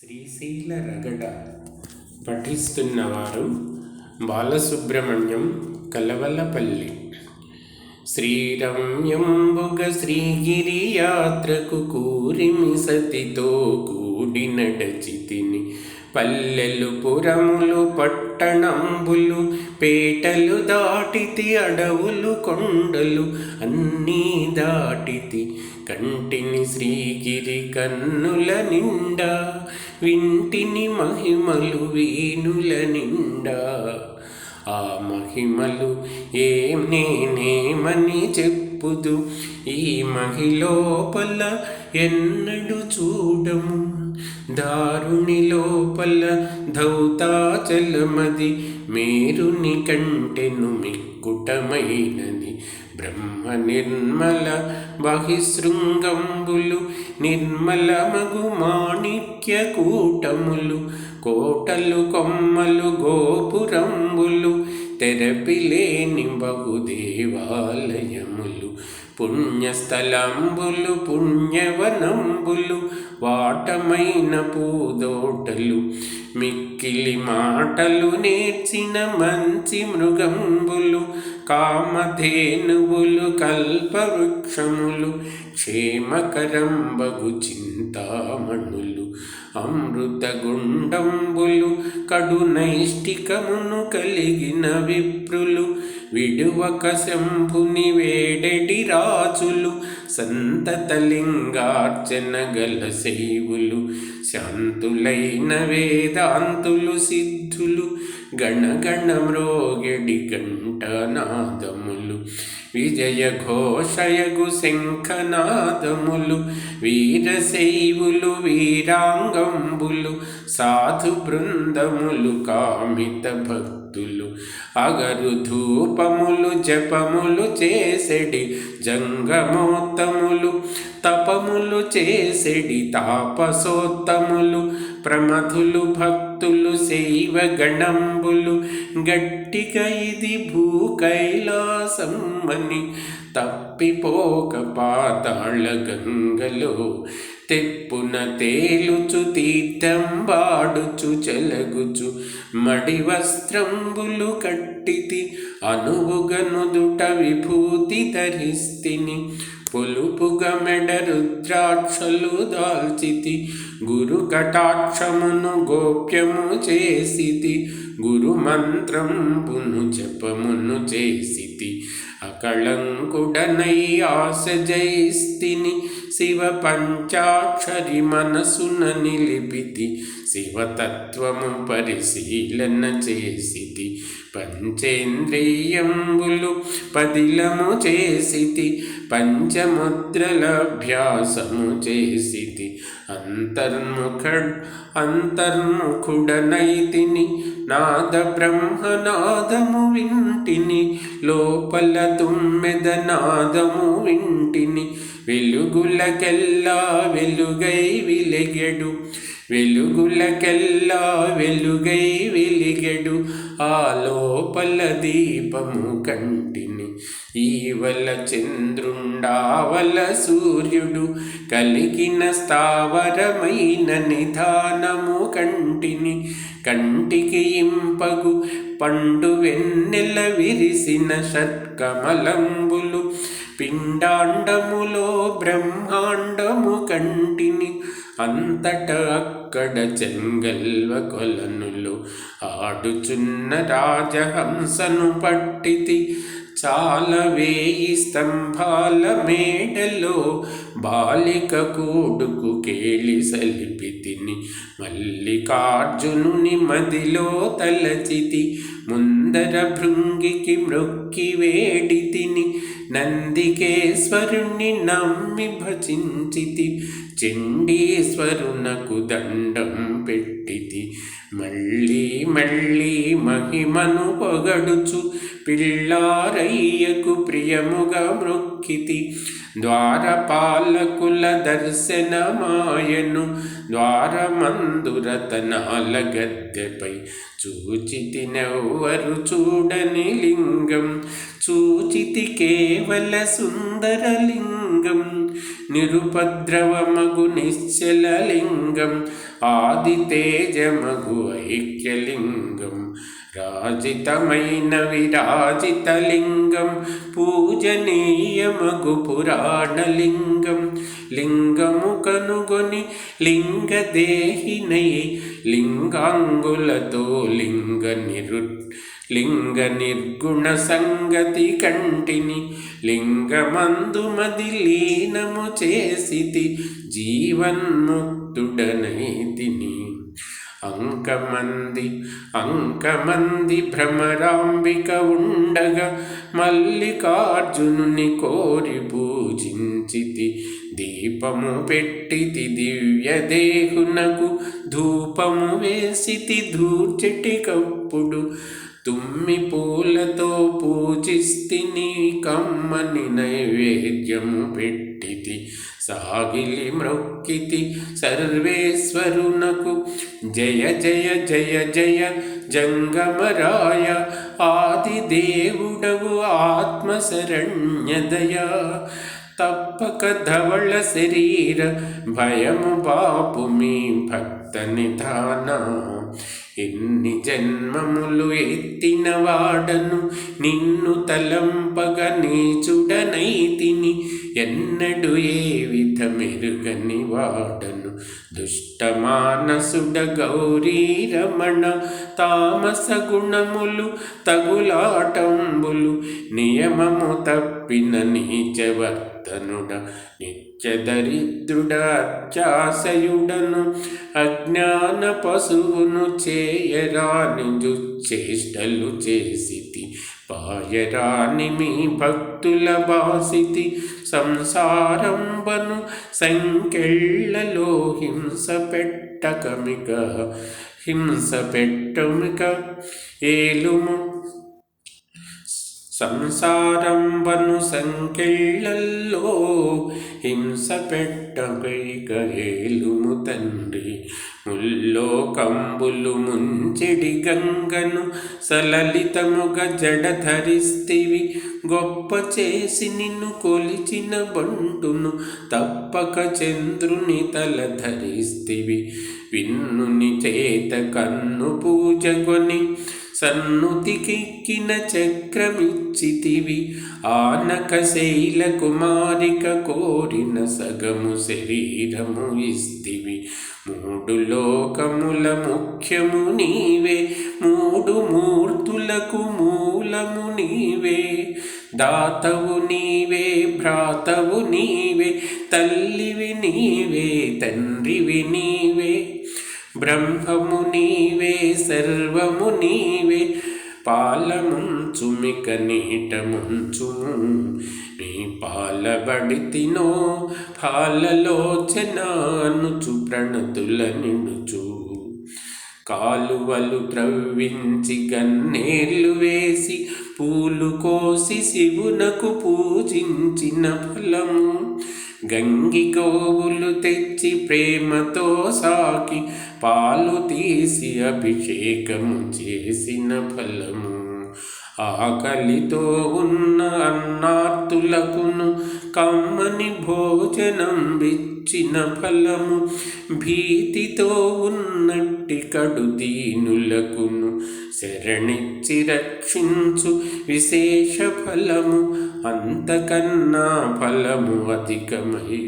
శ్రీశైల రగడ పఠిస్తున్నవారు బాలసుబ్రహ్మణ్యం కలవలపల్లి. శ్రీరమ్యంబుగ శ్రీగిరి యాత్రకు కూరిమి సతితో కూడి నడచితిని. పల్లెలు పురములు పట్టణంబులు పేటలు దాటితి, అడవులు కొండలు అన్నీ దాటితి. కంటిని శ్రీగిరి కన్నుల నిండా, వింటిని మహిమలు వీణుల నిండా. ఆ మహిమలు ఏం నేనేమని చెప్పుదు, ఈ మహిలోపల ఎన్నడు చూడము. దారుని లోపల ధౌతాచలమది, మేరుని కంటెను మిక్కుటమైనది. బ్రహ్మ నిర్మల బహిశృంగంబులు, నిర్మల మగు మాణిక్య కూటములు, కోటలు కొమ్మలు గోపురంబులు, తెరపిలేని బహుదేవాలయములు, పుణ్యస్థలంబులు పుణ్యవనంబులు, వాటమైన పూదోటలు, మిక్కిలి మాటలు నేర్చిన మంచి మృగంబులు, కామధేనువులు కల్పవృక్షములు, క్షేమకరంబగు చింతామణులు, అమృత గుండంబులు, కడు నైష్టికమును కలిగిన విప్రులు, విడువక శంభుని వేడెడి రాజులు, సంతతలింగార్చన గల శైవులు, శాంతులైన వేదాంతులు సిద్ధులు, గణగణ మ్రోగెడి కంఠనాదములు, విజయ ఘోషయగు శంఖనాదములు, వీరశైవులు వీరాంగంబులు, సాధు బృందములు కామిత భక్తులు, అగరు ధూపములు జపములు చేసెడి జంగమోత్తములు, తపములు చేసెడి తాపసోత్తములు, ప్రమథులు భక్తులు శైవ గణంబులు, గట్టిగా ఇది భూ కైలాసమ్మని తప్పిపోక పాతాళ గంగలో, తెప్పున తేలుచు తీర్థం వాడుచు చెలగుచు మడి వస్త్రంబులు కట్టితి, అనువుగనుదుట విభూతి ధరిస్తిని, పొలుపుగా మెడ రుద్రాక్షలు దాల్చితి, గురు కటాక్షమును గోప్యము చేసితి, గురు మంత్రంబును జపమును చేసితి, అకళంకుడనై ఆశ జయిస్తిని, శివ పంచాక్షరి మనసున నిలిపితి, శివతత్వము పరిశీలన చేసితి, పంచేంద్రియంబులు పదిలము చేసితి, పంచముద్రలభ్యాసము చేసితి, అంతర్ముఖుడనైతిని, నాద బ్రహ్మనాదము వింటిని, లోపల తుమ్మెద నాదము వింటిని, వెలుగులకెల్లా వెలుగై వెలిగెడు, వెలుగులకెల్లా వెలుగై వెలిగెడు, ఆ లోపల దీపము కంటిని, ఈవల చంద్రుండావల సూర్యుడు, కలిగిన స్థావరమైన నిధానము కంటిని, కంటికి ఇంపగు పండు వెన్నెల విరిసిన షట్కమలంబులు, పిండాండములో బ్రహ్మాండము కంటిని, అంతట అక్కడ చెంగల్వ కొలనులు ఆడుచున్న రాజహంసను పట్టితి, చాలా వేయి స్తంభాల మేడలో బాలిక కూడుకు కేళి సలిపితిని, మల్లికార్జునుని మదిలో తలచితి, ముందర భృంగికి మ్రొక్కి వేడితిని, నందికేశ్వరుని నమ్మి భజించితి, చండీశ్వరునకు దండం పెట్టితి, మళ్ళీ మళ్ళీ మహిమను పొగడుచు పిల్లారయ్యకు ప్రియముగా మ్రొక్కితి, ద్వారపాలకుల దర్శనమాయను, ద్వారమందురతనాల గద్దెపై చూచితి నెవ్వరు చూడని లింగం, చూచితి కేవల సుందరలింగం, నిరుపద్రవమగు నిశ్చలలింగం ఆదితేజమగు ఐక్యలింగం రాజితమైన విరాజితలింగం పూజనీయమగు పురాణలింగం లింగము కనుగొని లింగదేహినై లింగాంగులతో లింగ నిర్గుణ సంగతి కంటిని లింగమందు మది లీనము చేసితి జీవన్ముక్తుడనైతిని అంకమంది భ్రమరాంబిక ఉండగా మల్లికార్జునుని కోరి పూజించితి దీపము పెట్టితి దివ్యదేహునకు ధూపము వేసితి ధూర్చటికప్పుడు తుమ్మి పూలతో పూజిస్తిని కమ్మని నైవేద్యము పెట్టితి సాగిలి మ్రొక్కితి సర్వేశ్వరునకు జయ జయ జయ జయ జంగమరాయ ఆదిదేవుడవు ఆత్మశరణ్యదయా తప్పక ధవళ శరీర భయము బాపు మీ భక్త నిధాన ఎన్ని జన్మములు ఎత్తిన వాడను నిన్ను తలంపగ నీచుడనైతిని ఎన్నడు ఏ విధమెరుగని వాడను దుష్టమానసుడ గౌరీ రమణ తామస గుణములు తగులాటంబులు నియమము తప్పిన నీచవర్తనుడ నిత్యదరిద్రుడ అత్యాశయుడను అజ్ఞాన పశువును చేయరాని దుశ్చేష్టలు చేసితి పాయరాని మీ భక్తుల బాసితి సంసారంబను సంకెళ్ళలో హింస పెట్టమిక ఏలుము సంసారంబను సంకెళ్ళల్లో హింస పెట్టకైక ఏలుము తండ్రి ముల్లోకంబులు ముంచెడి గంగను సలలితముగ జడధరిస్తివి గొప్ప చేసి నిన్ను కొలిచిన బంటును తప్పక చంద్రుని తల ధరిస్తివి విన్నుని చేత కన్ను పూజగొని సన్నుతికెక్కిన చక్రమిచ్చితివి ఆనక శైల కుమారిక కోరిన సగము శరీరము ఇస్తివి మూడు లోకముల ముఖ్యము నీవే మూడు మూర్తులకు మూలము నీవే దాతవు నీవే భ్రాతవు నీవే తల్లివి నీవే తండ్రివి నీవే బ్రహ్మము నీవే సర్వము నీవే పాలముంచుమిక నీట ముంచుము నీ పాలబడితినో పాలలోచనానుచు ప్రణతుల నిడుచు కాలువలు త్రవ్వించి గన్నేళ్ళు వేసి పూలు కోసి శివునకు పూజించిన ఫలము గంగి గోవులు తెచ్చి ప్రేమతో సాకి పాలు తీసి అభిషేకము చేసిన ఫలము ఆకలితో ఉన్న అన్నార్తులకును కమ్మని భోజనం ఇచ్చిన ఫలము భీతితో ఉన్నట్టి కడు దీనులకును శరణిచ్చి రక్షించు విశేష ఫలము అంతకన్నా ఫలము అధికమై